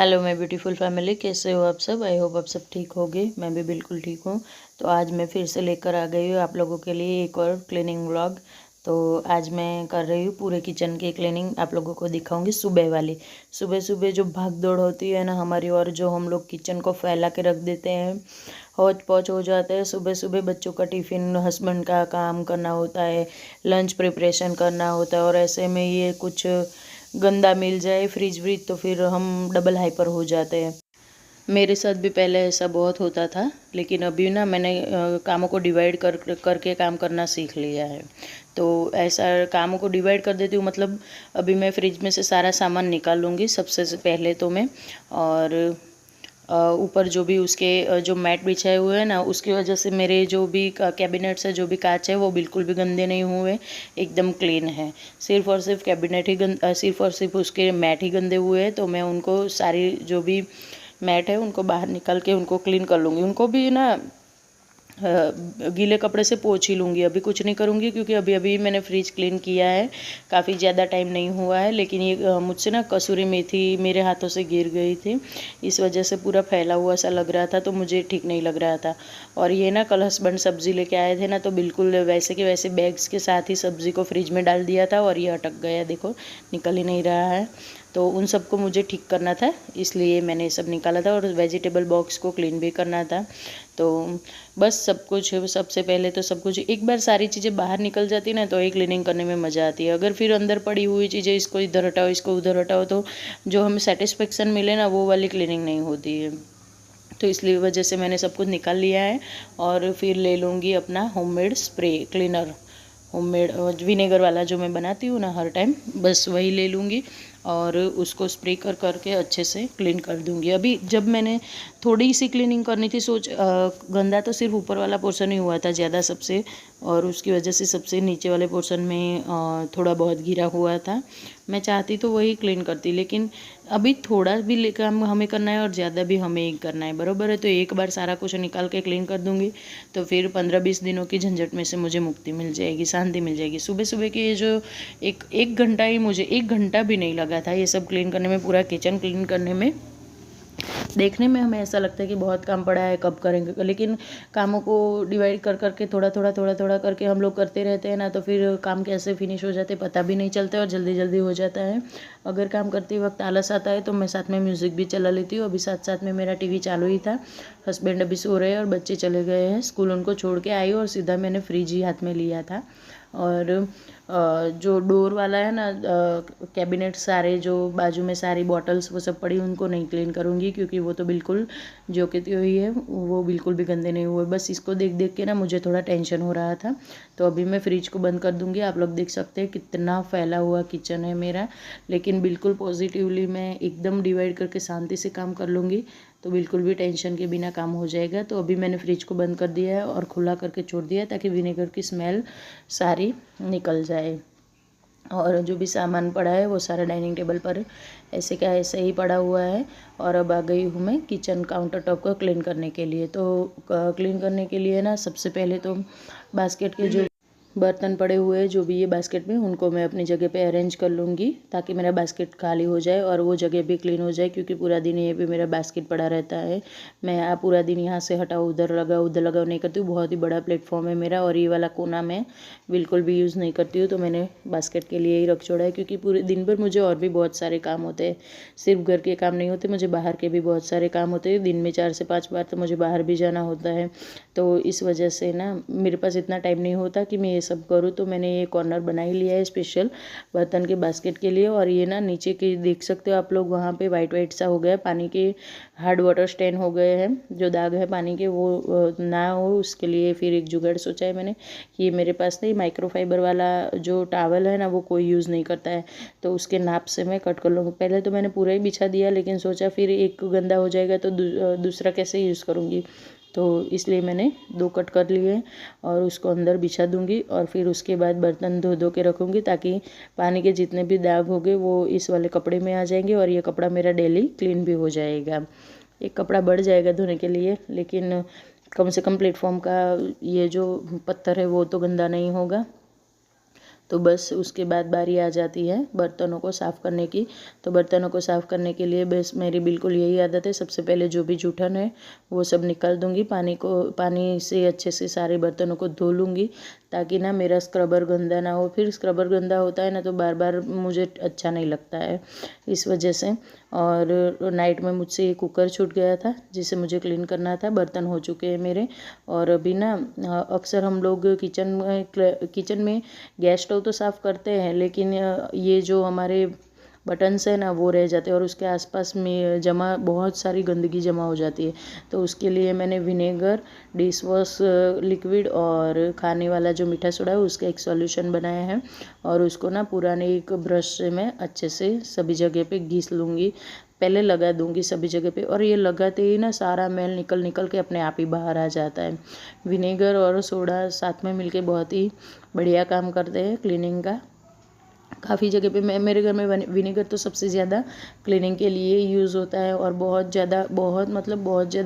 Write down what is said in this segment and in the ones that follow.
Hello my beautiful family, कैसे हो आप सब। आई होप आप सब ठीक होगे। मैं भी बिल्कुल ठीक हूँ। तो आज मैं फिर से लेकर आ गई हूँ आप लोगों के लिए एक और क्लीनिंग व्लॉग। तो आज मैं कर रही हूँ पूरे किचन की क्लीनिंग। आप लोगों को दिखाऊंगी सुबह वाली। सुबह सुबह जो भाग दौड़ होती है ना हमारी, और जो हम लोग किचन को फैला के रख देते हैं, हौच पौच हो जाता है। सुबह सुबह बच्चों का टिफ़िन, हस्बैंड का काम करना होता है, लंच प्रिपरेशन करना होता है, और ऐसे में ये कुछ गंदा मिल जाए फ्रिज व्रिज तो फिर हम डबल हाइपर हो जाते हैं। मेरे साथ भी पहले ऐसा बहुत होता था, लेकिन अभी ना मैंने कामों को डिवाइड करके काम करना सीख लिया है। तो ऐसा कामों को डिवाइड कर देती हूँ, मतलब अभी मैं फ्रिज में से सारा सामान निकाल लूँगी सबसे पहले तो मैं। और ऊपर जो भी उसके जो मैट बिछाए हुए हैं ना, उसकी वजह से मेरे जो भी कैबिनेट्स है, जो भी कांच है, वो बिल्कुल भी गंदे नहीं हुए, एकदम क्लीन है। सिर्फ और सिर्फ कैबिनेट ही सिर्फ और सिर्फ उसके मैट ही गंदे हुए हैं। तो मैं उनको सारी जो भी मैट है उनको बाहर निकाल के उनको क्लीन कर लूँगी। उनको भी ना गीले कपड़े से पोंछ ही लूँगी। अभी कुछ नहीं करूँगी क्योंकि अभी अभी मैंने फ्रिज क्लीन किया है, काफ़ी ज़्यादा टाइम नहीं हुआ है। लेकिन ये मुझसे ना कसूरी मेथी मेरे हाथों से गिर गई थी, इस वजह से पूरा फैला हुआ सा लग रहा था, तो मुझे ठीक नहीं लग रहा था। और ये ना कल हस्बैंड सब्ज़ी लेके आए थे ना, तो बिल्कुल वैसे के वैसे बैग्स के साथ ही सब्ज़ी को फ्रिज में डाल दिया था, और ये अटक गया, देखो निकल ही नहीं रहा है। तो उन सबको मुझे ठीक करना था, इसलिए मैंने सब निकाला था, और वेजिटेबल बॉक्स को क्लीन भी करना था। तो बस सब कुछ सबसे पहले तो सब कुछ एक बार सारी चीज़ें बाहर निकल जाती ना, तो एक क्लीनिंग करने में मज़ा आती है। अगर फिर अंदर पड़ी हुई चीज़ें इसको इधर हटाओ, इसको उधर हटाओ, तो जो हमें सेटिस्फेक्शन मिले ना, वो वाली क्लीनिंग नहीं होती है। तो इसलिए वजह से मैंने सब कुछ निकाल लिया है। और फिर ले लूँगी अपना homemade spray cleaner, homemade vinegar वाला जो मैं बनाती हूँ ना हर टाइम, बस वही ले लूँगी और उसको स्प्रे करके अच्छे से क्लीन कर दूँगी। अभी जब मैंने थोड़ी सी क्लीनिंग करनी थी, गंदा तो सिर्फ ऊपर वाला पोर्शन ही हुआ था ज़्यादा सबसे, और उसकी वजह से सबसे नीचे वाले पोर्शन में थोड़ा बहुत गिरा हुआ था। मैं चाहती तो वही क्लीन करती, लेकिन अभी थोड़ा भी काम हमें करना है और ज़्यादा भी हमें ही करना है, बराबर है। तो एक बार सारा कुछ निकाल के क्लीन कर दूँगी, तो फिर 15-20 दिनों की झंझट में से मुझे मुक्ति मिल जाएगी, शांति मिल जाएगी। सुबह सुबह के ये जो एक घंटा ही, मुझे 1 घंटा भी नहीं लगा था ये सब क्लीन करने में, पूरा किचन क्लीन करने में। देखने में हमें ऐसा लगता है कि बहुत काम पड़ा है, कब करेंगे, लेकिन कामों को डिवाइड करके थोड़ा करके हम लोग करते रहते हैं ना, तो फिर काम कैसे फिनिश हो जाते पता भी नहीं चलता और जल्दी जल्दी हो जाता है। अगर काम करते वक्त आलस आता है तो मैं साथ में म्यूज़िक भी चला लेती हूँ। अभी साथ साथ में मेरा टीवी चालू ही था। हस्बैंड अभी सो रहे हैं और बच्चे चले गए हैं स्कूल, उनको छोड़ के आई और सीधा मैंने फ्रिज ही हाथ में लिया था। और जो डोर वाला है ना, कैबिनेट सारे जो बाजू में सारी बॉटल्स वो सब पड़ी, उनको नहीं क्लीन करूँगी क्योंकि वो तो बिल्कुल जो कि हुई है, वो बिल्कुल भी गंदे नहीं हुए। बस इसको देख देख के ना मुझे थोड़ा टेंशन हो रहा था। तो अभी मैं फ्रिज को बंद कर दूँगी। आप लोग देख सकते हैं कितना फैला हुआ किचन है मेरा, लेकिन बिल्कुल पॉजिटिवली मैं एकदम डिवाइड करके शांति से काम कर लूँगी, तो बिल्कुल भी टेंशन के बिना काम हो जाएगा। तो अभी मैंने फ्रिज को बंद कर दिया है और खुला करके छोड़ दिया है, ताकि विनेगर की स्मेल सारी निकल जाए। और जो भी सामान पड़ा है वो सारा डाइनिंग टेबल पर ऐसे का ऐसे ही पड़ा हुआ है। और अब आ गई हूँ मैं किचन काउंटर टॉप को क्लीन करने के लिए। तो क्लीन करने के लिए ना सबसे पहले तो बास्केट के जो बर्तन पड़े हुए हैं, जो भी ये बास्केट में, उनको मैं अपनी जगह पे अरेंज कर लूँगी, ताकि मेरा बास्केट खाली हो जाए और वो जगह भी क्लीन हो जाए, क्योंकि पूरा दिन ये भी मेरा बास्केट पड़ा रहता है। मैं पूरा दिन यहाँ से हटाओ, उधर लगाओ नहीं करती हूँ। बहुत ही बड़ा प्लेटफॉर्म है मेरा, और ये वाला कोना मैं बिल्कुल भी यूज़ नहीं करती हूँ, तो मैंने बास्केट के लिए ही रख छोड़ा है। क्योंकि पूरे दिन भर मुझे और भी बहुत सारे काम होते हैं, सिर्फ घर के काम नहीं होते, मुझे बाहर के भी बहुत सारे काम होते हैं। दिन में 4 से 5 बार तो मुझे बाहर भी जाना होता है। तो इस वजह से ना मेरे पास इतना टाइम नहीं होता कि मैं ये सब करूँ। तो मैंने ये कॉर्नर बना ही लिया है स्पेशल बर्तन के बास्केट के लिए। और ये ना नीचे के देख सकते हो आप लोग, वहाँ पे वाइट वाइट सा हो गया है, पानी के हार्ड वाटर स्टेन हो गए हैं, जो दाग है पानी के वो ना हो, उसके लिए फिर एक जुगाड़ सोचा है मैंने कि ये मेरे पास नहीं, माइक्रोफाइबर वाला जो टावल है ना, वो कोई यूज़ नहीं करता है, तो उसके नाप से मैं कट कर लूँगी। पहले तो मैंने पूरा ही बिछा दिया, लेकिन सोचा फिर एक गंदा हो जाएगा तो दूसरा कैसे यूज़ करूँगी, तो इसलिए मैंने 2 कट कर लिए और उसको अंदर बिछा दूँगी। और फिर उसके बाद बर्तन धो धो के रखूँगी, ताकि पानी के जितने भी दाग होंगे वो इस वाले कपड़े में आ जाएंगे, और ये कपड़ा मेरा डेली क्लीन भी हो जाएगा। एक कपड़ा बढ़ जाएगा धोने के लिए, लेकिन कम से कम प्लेटफॉर्म का ये जो पत्थर है वो तो गंदा नहीं होगा। तो बस उसके बाद बारी आ जाती है बर्तनों को साफ़ करने की। तो बर्तनों को साफ़ करने के लिए बस मेरी बिल्कुल यही आदत है, सबसे पहले जो भी जूठन है वो सब निकाल दूँगी। पानी से अच्छे से सारे बर्तनों को धो लूँगी, ताकि ना मेरा स्क्रबर गंदा ना हो। फिर स्क्रबर गंदा होता है ना तो बार बार मुझे अच्छा नहीं लगता है, इस वजह से। और नाइट में मुझसे ये कुकर छूट गया था जिसे मुझे क्लीन करना था। बर्तन हो चुके हैं मेरे। और अभी ना अक्सर हम लोग किचन में गैस स्टोव तो साफ़ करते हैं, लेकिन ये जो हमारे बटन्स है ना वो रह जाते हैं और उसके आसपास में बहुत सारी गंदगी जमा हो जाती है। तो उसके लिए मैंने विनेगर, डिश वॉश लिक्विड और खाने वाला जो मीठा सोडा है उसका एक सॉल्यूशन बनाया है। और उसको ना पुराने एक ब्रश से मैं अच्छे से सभी जगह पे घिस लूँगी, पहले लगा दूँगी सभी जगह पे। और ये लगाते ही ना सारा मैल निकल के अपने आप ही बाहर आ जाता है। विनेगर और सोडा साथ में मिलके बहुत ही बढ़िया काम करते हैं क्लीनिंग का। काफ़ी जगह पे मेरे घर में विनेगर तो सबसे ज़्यादा क्लीनिंग के लिए यूज़ होता है। और बहुत ज़्यादा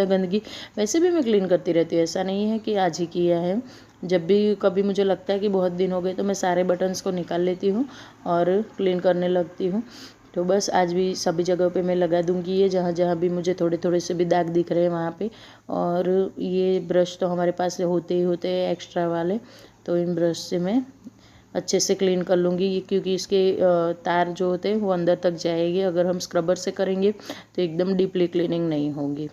गंदगी वैसे भी मैं क्लीन करती रहती हूँ, ऐसा नहीं है कि आज ही किया है। जब भी कभी मुझे लगता है कि बहुत दिन हो गए तो मैं सारे बटन्स को निकाल लेती हूँ और क्लीन करने लगती हूँ। तो बस आज भी सभी जगह पे मैं लगा दूँगी ये, जहाँ जहाँ भी मुझे थोड़े थोड़े से भी दाग दिख रहे हैं वहाँ पे। और ये ब्रश तो हमारे पास होते ही होते हैं एक्स्ट्रा वाले, तो इन ब्रश से मैं अच्छे से क्लीन कर लूँगी, क्योंकि इसके तार जो होते हैं वो अंदर तक जाएगी। अगर हम स्क्रबर से करेंगे तो एकदम डीपली क्लीनिंग नहीं होगी।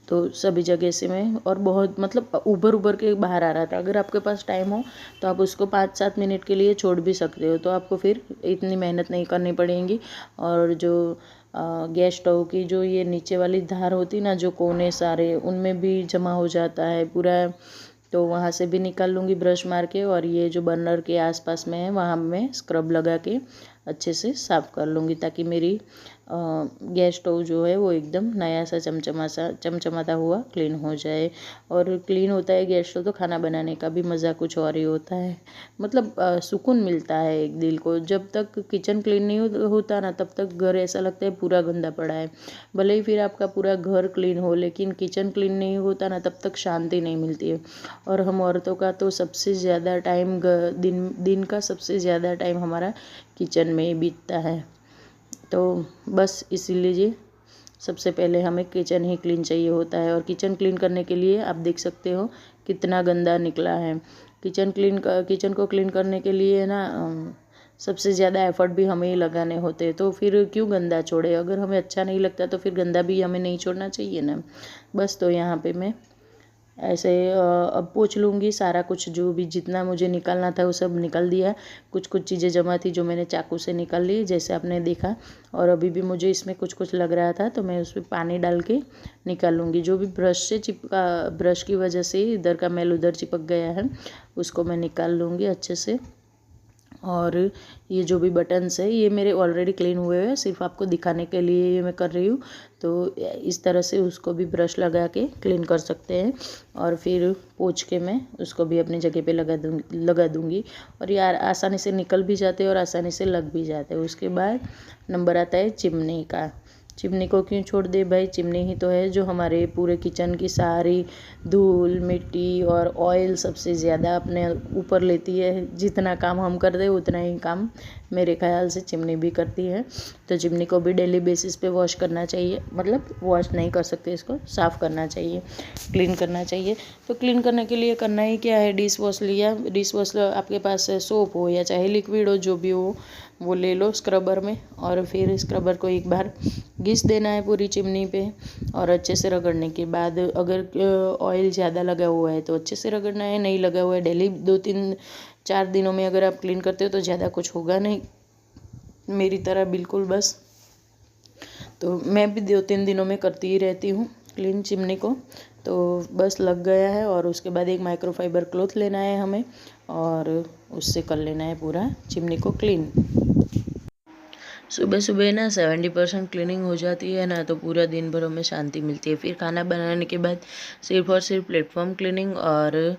तो सभी जगह से मैं, और बहुत उभर के बाहर आ रहा था। अगर आपके पास टाइम हो तो आप उसको 5-7 मिनट के लिए छोड़ भी सकते हो, तो आपको फिर इतनी मेहनत नहीं करनी पड़ेगी। और जो गैस स्टोव की जो ये नीचे वाली धार होती ना, जो कोने सारे उनमें भी जमा हो जाता है पूरा, तो वहाँ से भी निकाल लूँगी ब्रश मार के। और ये जो बर्नर के आसपास में है वहाँ मैं स्क्रब लगा के अच्छे से साफ़ कर लूँगी, ताकि मेरी गैस स्टोव जो है वो एकदम नया सा चमचमाता हुआ क्लीन हो जाए। और क्लीन होता है गैस स्टोव तो खाना बनाने का भी मज़ा कुछ और ही होता है। सुकून मिलता है एक दिल को। जब तक किचन क्लीन नहीं होता ना तब तक घर ऐसा लगता है पूरा गंदा पड़ा है। भले ही फिर आपका पूरा घर क्लीन हो, लेकिन किचन क्लीन नहीं होता ना तब तक शांति नहीं मिलती है। और हम औरतों का तो सबसे ज़्यादा टाइम दिन का सबसे ज़्यादा टाइम हमारा किचन में ही बीतता है। तो बस इसीलिए सबसे पहले हमें किचन ही क्लीन चाहिए होता है। और किचन क्लीन करने के लिए आप देख सकते हो कितना गंदा निकला है। किचन को क्लीन करने के लिए ना सबसे ज़्यादा एफ़र्ट भी हमें ही लगाने होते हैं, तो फिर क्यों गंदा छोड़े। अगर हमें अच्छा नहीं लगता तो फिर गंदा भी हमें नहीं छोड़ना चाहिए ना। बस तो यहाँ पे मैं ऐसे अब पोंछ लूँगी सारा कुछ, जो भी जितना मुझे निकालना था वो सब निकाल दिया। कुछ चीज़ें जमा थी जो मैंने चाकू से निकाल ली, जैसे आपने देखा। और अभी भी मुझे इसमें कुछ लग रहा था तो मैं उसमें पानी डाल के निकाल लूँगी। जो भी ब्रश की वजह से इधर का मैल उधर चिपक गया है उसको मैं निकाल लूँगी अच्छे से। और ये जो भी बटन्स है ये मेरे ऑलरेडी क्लीन हुए हैं, सिर्फ आपको दिखाने के लिए ये मैं कर रही हूँ। तो इस तरह से उसको भी ब्रश लगा के क्लीन कर सकते हैं। और फिर पोंछ के मैं उसको भी अपनी जगह पे लगा दूँगी। और ये आसानी से निकल भी जाते हैं और आसानी से लग भी जाते हैं। उसके बाद नंबर आता है चिमनी का। चिमनी को क्यों छोड़ दे भाई, चिमनी ही तो है जो हमारे पूरे किचन की सारी धूल मिट्टी और ऑयल सबसे ज़्यादा अपने ऊपर लेती है। जितना काम हम कर दे उतना ही काम मेरे ख्याल से चिमनी भी करती है। तो चिमनी को भी डेली बेसिस पे वॉश करना चाहिए, वॉश नहीं कर सकते, इसको साफ़ करना चाहिए, क्लीन करना चाहिए। तो क्लीन करने के लिए करना ही क्या है, डिश वॉश लिया, डिश वॉश आपके पास सोप हो या चाहे लिक्विड हो, जो भी हो वो ले लो स्क्रबर में। और फिर स्क्रबर को एक बार घिस देना है पूरी चिमनी पे। और अच्छे से रगड़ने के बाद, अगर ऑयल ज़्यादा लगा हुआ है तो अच्छे से रगड़ना है, नहीं लगा हुआ है डेली 2-3-4 दिनों में अगर आप क्लीन करते हो तो ज़्यादा कुछ होगा नहीं मेरी तरह बिल्कुल। बस तो मैं भी 2-3 दिनों में करती ही रहती हूँ क्लीन चिमनी को। तो बस लग गया है। और उसके बाद एक माइक्रोफाइबर क्लॉथ लेना है हमें और उससे कर लेना है पूरा चिमनी को क्लीन। सुबह सुबह ना 70% क्लीनिंग हो जाती है ना तो पूरा दिन भर हमें शांति मिलती है। फिर खाना बनाने के बाद सिर्फ और सिर्फ प्लेटफॉर्म क्लीनिंग और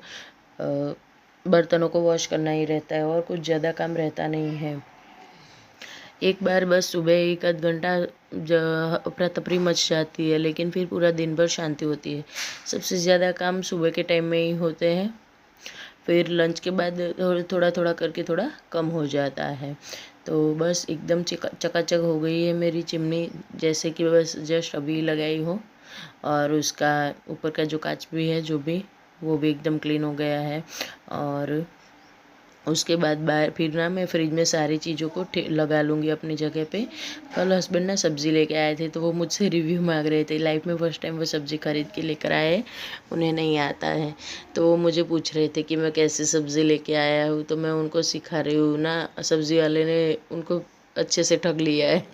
बर्तनों को वॉश करना ही रहता है और कुछ ज़्यादा काम रहता नहीं है। एक बार बस सुबह 1-आध घंटा अफरा तफरी मच जाती है, लेकिन फिर पूरा दिन भर शांति होती है। सबसे ज़्यादा काम सुबह के टाइम में ही होते हैं। फिर लंच के बाद थोड़ा थोड़ा करके थोड़ा कम हो जाता है। तो बस एकदम चकाचक हो गई है मेरी चिमनी, जैसे कि बस जस्ट अभी लगाई हो। और उसका ऊपर का जो कांच भी है जो भी, वो भी एकदम क्लीन हो गया है। और उसके बाद बाहर फिर ना मैं फ्रिज में सारी चीज़ों को लगा लूँगी अपनी जगह पे। कल हस्बैंड ना सब्ज़ी लेके आए थे, तो वो मुझसे रिव्यू मांग रहे थे। लाइफ में फर्स्ट टाइम वो सब्ज़ी खरीद के लेकर आए, उन्हें नहीं आता है। तो वो मुझे पूछ रहे थे कि मैं कैसे सब्ज़ी लेके आया हूँ, तो मैं उनको सिखा रही हूँ ना। सब्ज़ी वाले ने उनको अच्छे से ठग लिया है।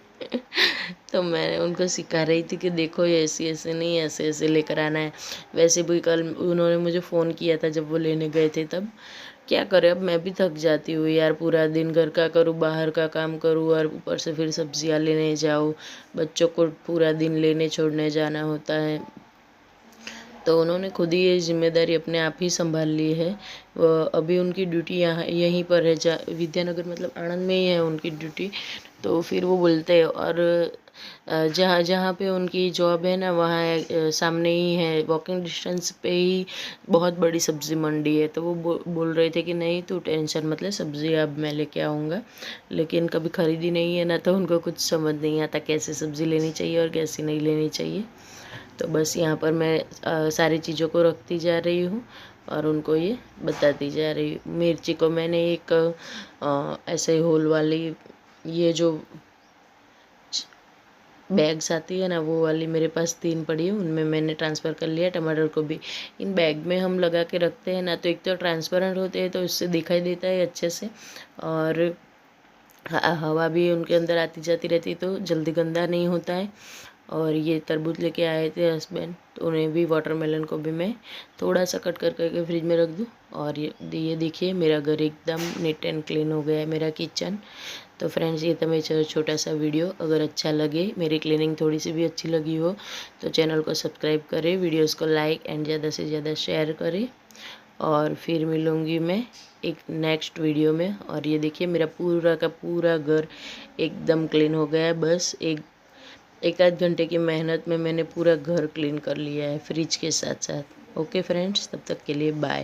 तो मैं उनको सिखा रही थी कि देखो ये ऐसे ऐसे नहीं, ऐसे ऐसे लेकर आना है। वैसे भी कल उन्होंने मुझे फ़ोन किया था जब वो लेने गए थे तब। क्या करें, अब मैं भी थक जाती हूँ यार, पूरा दिन घर का करूँ, बाहर का काम करूँ, और ऊपर से फिर सब्जियाँ लेने जाओ, बच्चों को पूरा दिन लेने छोड़ने जाना होता है। तो उन्होंने खुद ही ये जिम्मेदारी अपने आप ही संभाल ली है। अभी उनकी ड्यूटी यहाँ यहीं पर है, विद्यानगर मतलब आणंद में ही है उनकी ड्यूटी। तो फिर वो बोलते हैं, और जहाँ जहाँ पे उनकी जॉब है ना, वहाँ सामने ही है, वॉकिंग डिस्टेंस पे ही बहुत बड़ी सब्ज़ी मंडी है। तो वो बोल रहे थे कि नहीं तू टेंशन मत ले, सब्ज़ी अब मैं लेके आऊँगा। लेकिन कभी ख़रीदी नहीं है ना, तो उनको कुछ समझ नहीं आता कैसे सब्ज़ी लेनी चाहिए और कैसी नहीं लेनी चाहिए। तो बस यहाँ पर मैं सारी चीज़ों को रखती जा रही हूँ और उनको ये बताती जा रही हूँ। मिर्ची को मैंने एक ऐसे होल वाली, ये जो बैग्स आती है ना, वो वाली मेरे पास 3 पड़ी है, उनमें मैंने ट्रांसफ़र कर लिया। टमाटर को भी इन बैग में हम लगा के रखते हैं ना, तो एक तो ट्रांसपेरेंट होते हैं, तो उससे दिखाई देता है अच्छे से, और हवा भी उनके अंदर आती जाती रहती है, तो जल्दी गंदा नहीं होता है। और ये तरबूज लेके आए थे हस्बैंड, तो उन्हें भी, वाटरमेलन को भी मैं थोड़ा सा कट कर करके फ्रिज में रख दूँ। और ये देखिए मेरा घर एकदम नीट एंड क्लीन हो गया है, मेरा किचन। तो फ्रेंड्स, ये था मेरा छोटा सा वीडियो। अगर अच्छा लगे, मेरी क्लीनिंग थोड़ी सी भी अच्छी लगी हो, तो चैनल को सब्सक्राइब करें, वीडियोज़ को लाइक एंड ज़्यादा से ज़्यादा शेयर करें। और फिर मिलूँगी मैं एक नेक्स्ट वीडियो में। और ये देखिए मेरा पूरा का पूरा घर एकदम क्लीन हो गया है। बस एक आध घंटे की मेहनत में मैंने पूरा घर क्लीन कर लिया है, फ्रिज के साथ साथ। ओके फ्रेंड्स, तब तक के लिए बाय।